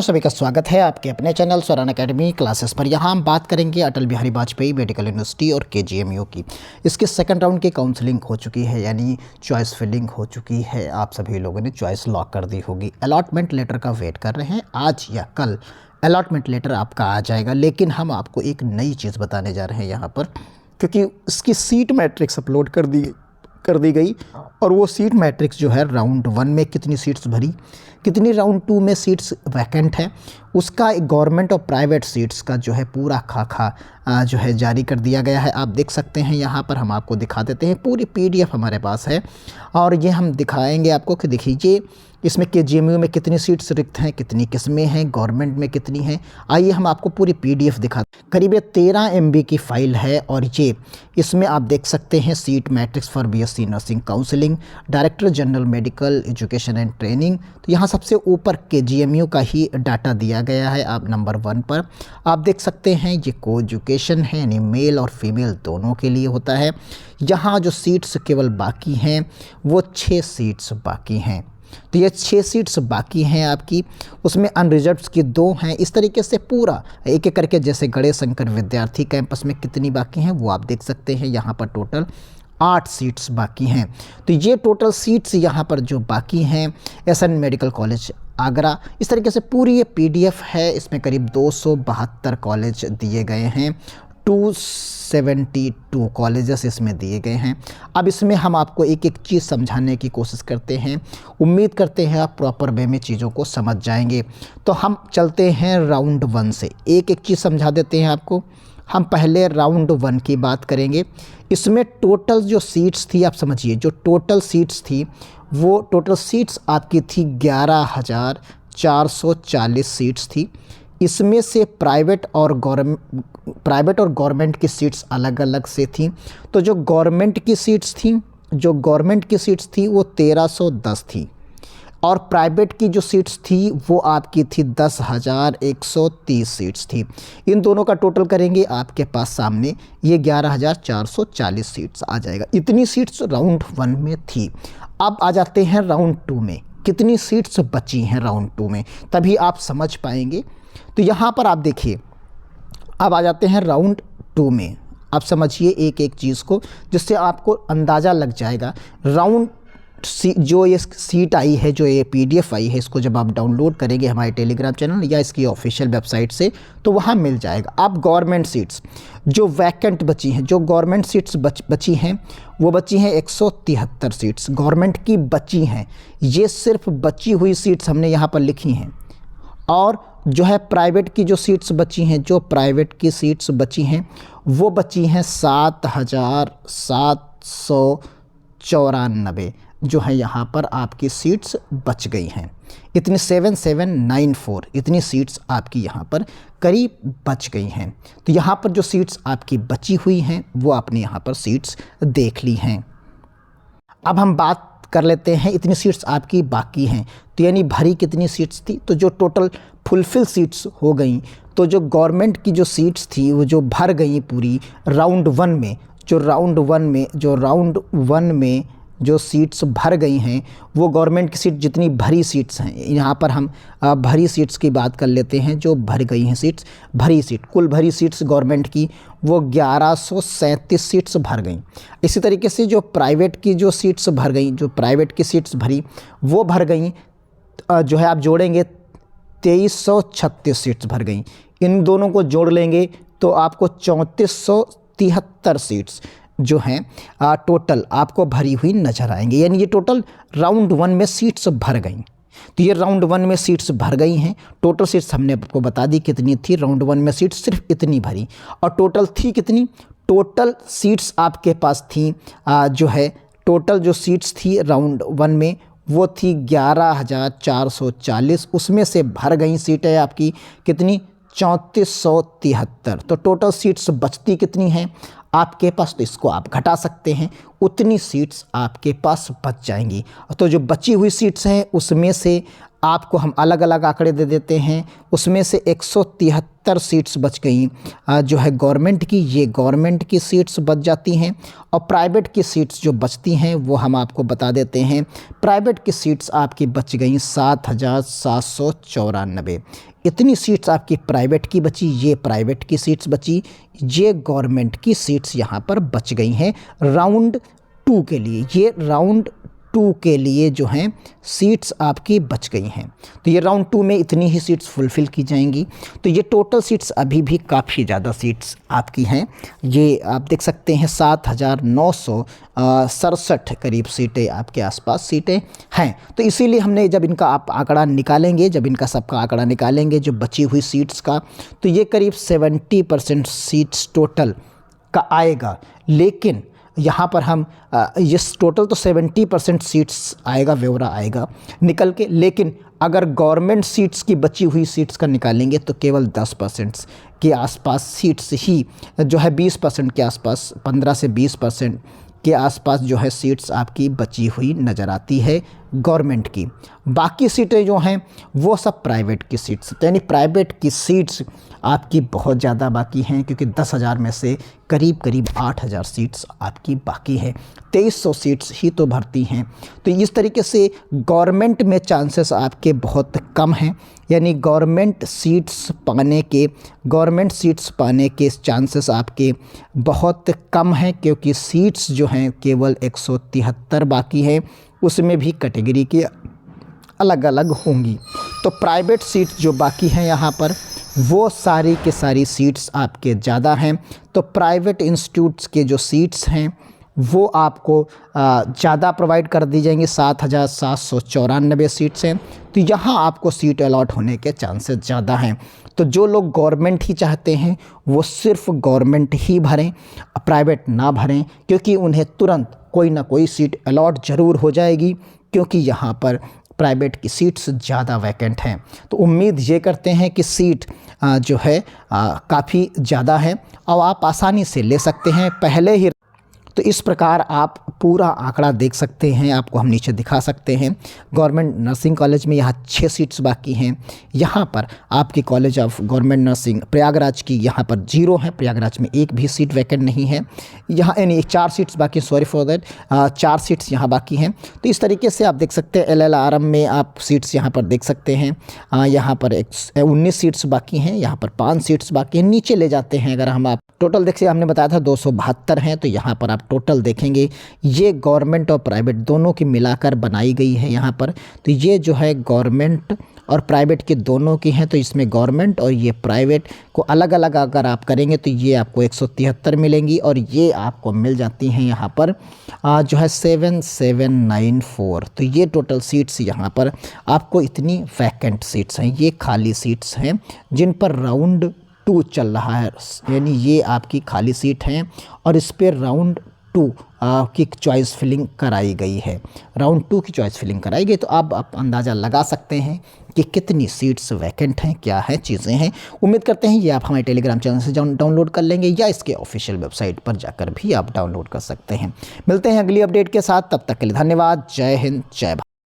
सभी का स्वागत है आपके अपने चैनल स्वरान एकेडमी क्लासेस पर। यहाँ हम बात करेंगे अटल बिहारी वाजपेयी मेडिकल यूनिवर्सिटी और केजीएमयू की। इसके सेकंड राउंड की काउंसलिंग हो चुकी है, यानी चॉइस फिलिंग हो चुकी है। आप सभी लोगों ने चॉइस लॉक कर दी होगी। अलॉटमेंट लेटर का वेट कर रहे हैं, आज या कल अलॉटमेंट लेटर आपका आ जाएगा। लेकिन हम आपको एक नई चीज़ बताने जा रहे हैं यहाँ पर, क्योंकि इसकी सीट मैट्रिक्स अपलोड कर दी गई और वो सीट मैट्रिक्स जो है राउंड 1 में कितनी सीट्स भरी, कितनी राउंड 2 में सीट्स वैकेंट है, उसका गवर्नमेंट और प्राइवेट सीट्स का जो है पूरा खाका जो है जारी कर दिया गया है। आप देख सकते हैं यहाँ पर, हम आपको दिखा देते हैं। पूरी पीडीएफ हमारे पास है और ये हम दिखाएंगे आपको कि देखिए इसमें केजीएमयू में कितनी सीट्स रिक्त हैं, कितनी किस्में हैं, गवर्नमेंट में कितनी हैं। आइए हम आपको पूरी पीडीएफ दिखा। करीब 13 MB की फ़ाइल है और ये इसमें आप देख सकते हैं seat matrix for BSc nursing counselling, director general medical education and training. तो यहाँ सबसे ऊपर केजीएमयू का ही डाटा दिया गया है। आप नंबर 1 पर आप देख सकते हैं ये को एजुकेशन है, यानी मेल और फीमेल दोनों के लिए होता है। यहाँ जो सीट्स केवल बाकी हैं वो 6 सीट्स बाकी हैं। तो ये 6 सीट्स बाकी हैं आपकी, उसमें अनरिजर्व्ड की 2 हैं। इस तरीके से पूरा एक एक करके, जैसे गणेश शंकर विद्यार्थी कैंपस में कितनी बाकी हैं वो आप देख सकते हैं। यहाँ पर टोटल 8 सीट्स बाकी हैं। तो ये टोटल सीट्स यहाँ पर जो बाकी हैं, एसएन मेडिकल कॉलेज आगरा। इस तरीके से पूरी ये पीडीएफ है। इसमें करीब 272 कॉलेज दिए गए हैं, 272 कॉलेजेस इसमें दिए गए हैं। अब इसमें हम आपको एक एक चीज़ समझाने की कोशिश करते हैं। उम्मीद करते हैं आप प्रॉपर वे में चीज़ों को समझ जाएंगे। तो हम चलते हैं राउंड 1 से, एक एक चीज़ समझा देते हैं आपको। हम पहले राउंड 1 की बात करेंगे। इसमें टोटल जो सीट्स थी, आप समझिए, जो टोटल सीट्स थी वो टोटल सीट्स आपकी थी 11,440 सीट्स थी। इसमें से प्राइवेट और गवर्नमेंट की सीट्स अलग अलग से थी। तो जो गवर्नमेंट की सीट्स थी वो 1310 थी और प्राइवेट की जो सीट्स थी वो आपकी थी 10,130 सीट्स थी। इन दोनों का टोटल करेंगे आपके पास सामने ये 11,440 सीट्स आ जाएगा। इतनी सीट्स राउंड 1 में थी। अब आ जाते हैं राउंड 2 में, कितनी सीट्स बची हैं राउंड 2 में, तभी आप समझ पाएंगे। तो यहाँ पर आप देखिए, अब आ जाते हैं राउंड 2 में। आप समझिए एक एक चीज़ को, जिससे आपको अंदाज़ा लग जाएगा। राउंड जो ये सीट आई है, जो ये पीडीएफ आई है, इसको जब आप डाउनलोड करेंगे हमारे टेलीग्राम चैनल या इसकी ऑफिशियल वेबसाइट से, तो वहाँ मिल जाएगा। अब गवर्नमेंट सीट्स जो वैकेंट बची हैं, जो गवर्नमेंट सीट्स बची हैं वो बची हैं 173 सीट्स गवर्नमेंट की बची हैं। ये सिर्फ बची हुई सीट्स हमने यहाँ पर लिखी हैं। और जो है प्राइवेट की जो सीट्स बची हैं, वो बची हैं 7,794 जो है यहाँ पर आपकी सीट्स बच गई हैं। इतनी 7794 इतनी सीट्स आपकी यहाँ पर करीब बच गई हैं। तो यहाँ पर जो सीट्स आपकी बची हुई हैं वो आपने यहाँ पर सीट्स देख ली हैं। अब हम बात कर लेते हैं, इतनी सीट्स आपकी बाकी हैं, तो यानी भरी कितनी सीट्स थी। तो जो टोटल फुलफिल सीट्स हो गई, तो जो गवर्नमेंट की जो सीट्स थी वो जो भर गई पूरी राउंड 1 में, जो राउंड 1 में जो सीट्स भर गई हैं, वो गवर्नमेंट की सीट जितनी भरी सीट्स हैं, यहाँ पर हम भरी सीट्स की बात कर लेते हैं। जो भर गई हैं सीट्स, कुल भरी सीट्स गवर्नमेंट की वो 1137 सीट्स भर गई। इसी तरीके से जो प्राइवेट की जो सीट्स भर गई, जो प्राइवेट की सीट्स भरी वो भर गई, जो है आप जोड़ेंगे 2336 सीट्स भर गई। इन दोनों को जोड़ लेंगे तो आपको 3473 सीट्स जो हैं टोटल आपको भरी हुई नजर आएंगे। यानी ये टोटल राउंड 1 में सीट्स भर गई। तो ये राउंड 1 में सीट्स भर गई हैं। टोटल सीट्स हमने आपको बता दी कितनी थी। राउंड 1 में सीट्स सिर्फ इतनी भरी, और टोटल थी कितनी, टोटल सीट्स आपके पास थी जो है टोटल जो सीट्स थी राउंड 1 में वो थी 11,440। उसमें से भर गई सीटें आपकी कितनी, 3473। तो टोटल सीट्स बचती कितनी हैं आपके पास, तो इसको आप घटा सकते हैं, उतनी सीट्स आपके पास बच जाएंगी। तो जो बची हुई सीट्स हैं उसमें से आपको हम अलग अलग आंकड़े दे देते हैं। उसमें से 173 सीट्स बच गई जो है गवर्नमेंट की, ये गवर्नमेंट की सीट्स बच जाती हैं। और प्राइवेट की सीट्स जो बचती हैं वो हम आपको बता देते हैं। प्राइवेट की सीट्स आपकी बच गई 7,794। इतनी सीट्स आपकी प्राइवेट की बची, ये प्राइवेट की सीट्स बची, ये गवर्नमेंट की सीट्स यहाँ पर बच गई हैं राउंड 2 के लिए। ये राउंड 2 के लिए जो हैं सीट्स आपकी बच गई हैं। तो ये राउंड 2 में इतनी ही सीट्स फुलफ़िल की जाएंगी। तो ये टोटल सीट्स अभी भी काफ़ी ज़्यादा सीट्स आपकी हैं। ये आप देख सकते हैं 7,967 करीब सीटें आपके आसपास सीटें हैं। तो इसीलिए हमने जब इनका आप आंकड़ा निकालेंगे, जब इनका सबका आंकड़ा निकालेंगे जो बची हुई सीट्स का, तो ये करीब 70% सीट्स टोटल का आएगा। लेकिन यहाँ पर हम ये टोटल तो 70% सीट्स आएगा, ब्यौरा आएगा निकल के। लेकिन अगर गवर्नमेंट सीट्स की बची हुई सीट्स का निकालेंगे तो केवल 10% के आसपास सीट्स ही जो है 20% के आसपास, 15 से 20% के आसपास जो है सीट्स आपकी बची हुई नज़र आती है गवर्नमेंट की। बाकी सीटें जो हैं वो सब प्राइवेट की सीट्स, यानी प्राइवेट की सीट्स आपकी बहुत ज़्यादा बाकी हैं, क्योंकि 10,000 में से करीब करीब 8,000 सीट्स आपकी बाकी है। 2300 सीट्स ही तो भरती हैं। तो इस तरीके से गवर्नमेंट में चांसेस आपके बहुत कम हैं, यानी गवर्नमेंट सीट्स पाने के चांसेस आपके बहुत कम हैं, क्योंकि सीट्स जो हैं केवल 173 बाकी हैं, उसमें भी कैटेगरी के अलग अलग होंगी। तो प्राइवेट सीट्स जो बाकी हैं यहाँ पर वो सारी के सारी सीट्स आपके ज़्यादा हैं। तो प्राइवेट इंस्टीट्यूट्स के जो सीट्स हैं वो आपको ज़्यादा प्रोवाइड कर दी जाएंगी। 7,794 सीट्स हैं, तो यहाँ आपको सीट अलॉट होने के चांसेस ज़्यादा हैं। तो जो लोग गवर्नमेंट ही चाहते हैं वो सिर्फ गवर्नमेंट ही भरें, प्राइवेट ना भरें, क्योंकि उन्हें तुरंत कोई ना कोई सीट अलॉट ज़रूर हो जाएगी, क्योंकि यहाँ पर प्राइवेट की सीट्स ज़्यादा वैकेंट हैं। तो उम्मीद ये करते हैं कि सीट जो है काफ़ी ज़्यादा है और आप आसानी से ले सकते हैं पहले ही। तो इस प्रकार आप पूरा आंकड़ा देख सकते हैं, आपको हम नीचे दिखा सकते हैं। गवर्नमेंट नर्सिंग कॉलेज में यहाँ 6 सीट्स बाकी हैं। यहाँ पर आपकी college of government nursing Prayagraj की यहाँ पर 0 है, प्रयागराज में एक भी सीट वैकेंट नहीं है। यहाँ यानी 4 सीट्स बाकी, सॉरी फॉर दैट, 4 सीट्स यहाँ बाकी हैं। तो इस तरीके से आप देख सकते हैं LLRM में आप सीट्स यहाँ पर देख सकते हैं। यहाँ पर 19 सीट्स बाकी हैं, यहाँ पर 5 सीट्स बाकी हैं। नीचे ले जाते हैं अगर हम, आप टोटल देखिए, हमने बताया था 272 हैं, तो यहाँ पर आप टोटल देखेंगे ये गवर्नमेंट और प्राइवेट दोनों की मिलाकर बनाई गई है यहाँ पर। तो ये जो है गवर्नमेंट और प्राइवेट के दोनों की हैं, तो इसमें गवर्नमेंट और ये प्राइवेट को अलग अलग अगर आप करेंगे तो ये आपको 173 मिलेंगी, और ये आपको मिल जाती हैं यहाँ पर जो है 7794। तो ये टोटल सीट्स यहाँ पर आपको इतनी वैकेंट सीट्स हैं, ये खाली सीट्स हैं जिन पर राउंड 2 चल रहा है, यानी ये आपकी खाली सीट हैं और इस पर राउंड 2 की चॉइस फिलिंग कराई गई है। राउंड 2 की चॉइस फिलिंग कराई गई, तो अब आप अंदाज़ा लगा सकते हैं कि कितनी सीट्स वैकेंट हैं, क्या है चीज़ें हैं। उम्मीद करते हैं ये आप हमारे टेलीग्राम चैनल से डाउनलोड कर लेंगे, या इसके ऑफिशियल वेबसाइट पर जाकर भी आप डाउनलोड कर सकते हैं। मिलते हैं अगली अपडेट के साथ, तब तक के लिए धन्यवाद। जय हिंद, जय भारत।